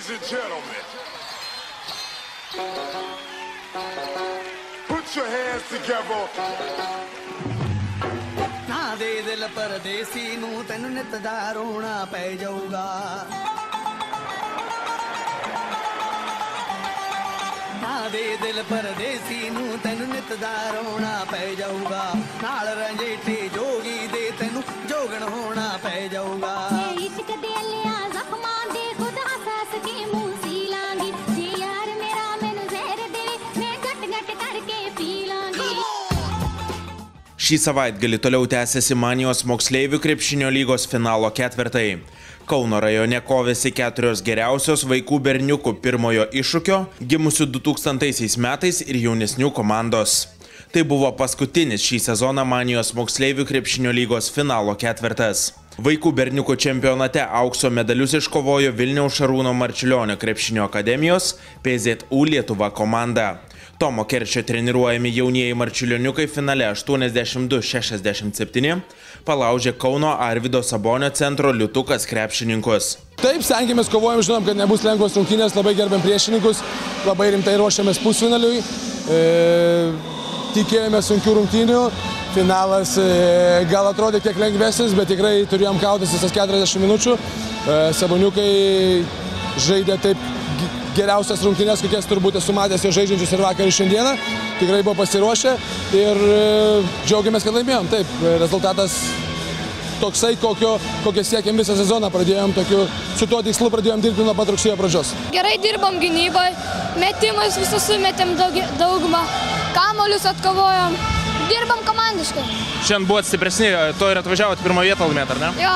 Ladies and gentlemen, put your hands together. ना दे दिल परदेसी नू तेनू नित दा रोना पै जाऊगा ना दे दिल परदेसी नू तेनू नित दा रोना पै जाऊगा नाल रंजेठे जोगी दे तेनू जोगण होना पै जाऊगा इश्क दे लिया जख्मां दे खुद हंस के मुंह सी लांगी जे यार मेरा मैनू जहर दे मैं गट गट करके पी Langi Šį savaitgalį toliau tęsiasi Manijos moksleivių krepšinio lygos finalo ketvirtai. Kauno rajone kovėsi 4 geriausios vaikų berniukų pirmojo iššūkio, gimusių 2000 metais ir jaunesnių komandos. Tai buvo paskutinis šį sezoną Manijos moksleivių krepšinio lygos finalo ketvirtas. Vaikų berniukų čempionate aukso medalius iškovojo Vilniaus Šarūno Marčiulionio krepšinio akademijos PZU Lietuva komanda. Tomo Kerčio treniruojami jaunieji marčiulioniukai finale 82-67 palaužė Kauno Arvydo Sabonio centro Liutukas krepšininkus. Taip, stengiamės, kovojam, žinom, kad nebus lengvos rungtynės, labai gerbiam priešininkus, labai rimtai ruošiamės pusfinaliui, tikėjomės sunkių rungtynių, finalas gal atrodė kiek lengvesnis, bet tikrai turėjom kautis visas 40 minučių, Saboniukai žaidė taip geriausias rungtynės, kokias turbūt esu matęs jo žaidžiančius ir vakar ir šiandieną. Tikrai buvo pasiruošę ir džiaugiamės, kad laimėjom. Taip, rezultatas toksai, kokio siekėm visą sezoną. Pradėjom su tuo tikslu pradėjom dirbti nuo pat rugsėjo pradžios. Gerai dirbom gynyboje, metimus visus sumetėm daugumą, kamuolius atkovojom, dirbom komandiškai. Šiandien buvot stipresni, to ir atvažiavot pirmą vietą laimėt, ar ne? Jo,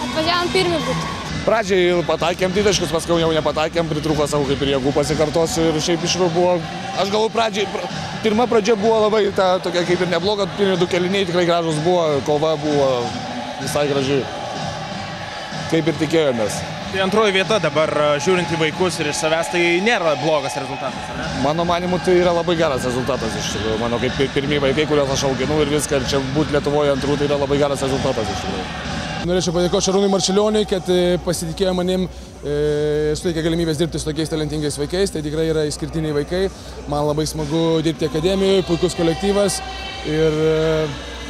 atvažiavom pirmi būti. Pradžiai pataikėm dideškus, paskui jau nepataikėm, pritrūko savo kaip ir jėgų pasikartosiu ir šiaip iš tikrųjų buvo, aš galvoju, pirma pradžia buvo labai tokia kaip ir nebloga, pirmi 2 kėliniai tikrai gražus buvo, kova buvo visai graži, kaip ir tikėjomės. Tai antroji vieta dabar, žiūrint į vaikus ir iš savęs, tai nėra blogas rezultatas, ar ne? Mano manimu, tai yra labai geras rezultatas iš tikrųjų, mano kaip pirmi vaikai, kuriuos aš auginu ir viską, ir čia būti Lietuvoje antrų, tai yra labai geras rezultatas iš tikrųjų. Norėčiau padėkoti Šarūnui Marčiulioniui, kad pasitikėjo manim, suteikė galimybės dirbti su tokiais talentingais vaikais, tai tikrai yra išskirtiniai vaikai. Man labai smagu dirbti akademijoje, puikus kolektyvas ir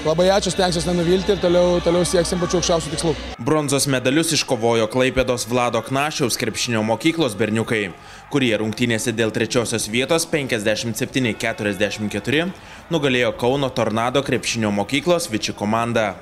labai ačiū, stengsiuosi nenuvilti ir toliau sieksim pačių aukščiausių tikslų. Bronzos medalius iškovojo Klaipėdos Vlado Knašiaus krepšinio mokyklos berniukai, kurie rungtynėse dėl 3. vietos 57-44 nugalėjo Kauno Tornado krepšinio mokyklos Viči komandą.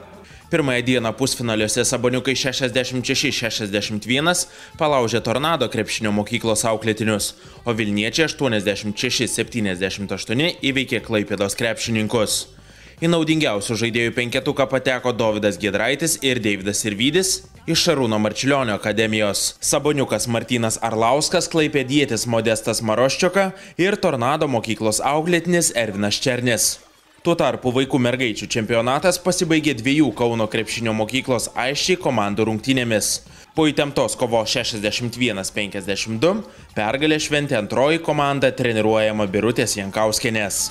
Pirmąją dieną pusfinaliuose Saboniukai 66-61 palaužė Tornado krepšinio mokyklos auklėtinius, o Vilniečiai 86-78 įveikė Klaipėdos krepšininkus. Į naudingiausių žaidėjų penketuką pateko Dovydas Giedraitis ir Deividas Sirvydis iš Šarūno Marčiulionio akademijos, Saboniukas Martynas Arlauskas, klaipėdietis Modestas Maroščioka ir Tornado mokyklos auklėtinis Ervinas Černis. Tuo tarpu vaikų mergaičių čempionatas pasibaigė 2 Kauno krepšinio mokyklos Aisčiai komandų rungtynėmis. Po įtemptos kovos 61-52 pergalę šventė antroji komanda treniruojama Birutės Jankauskienės.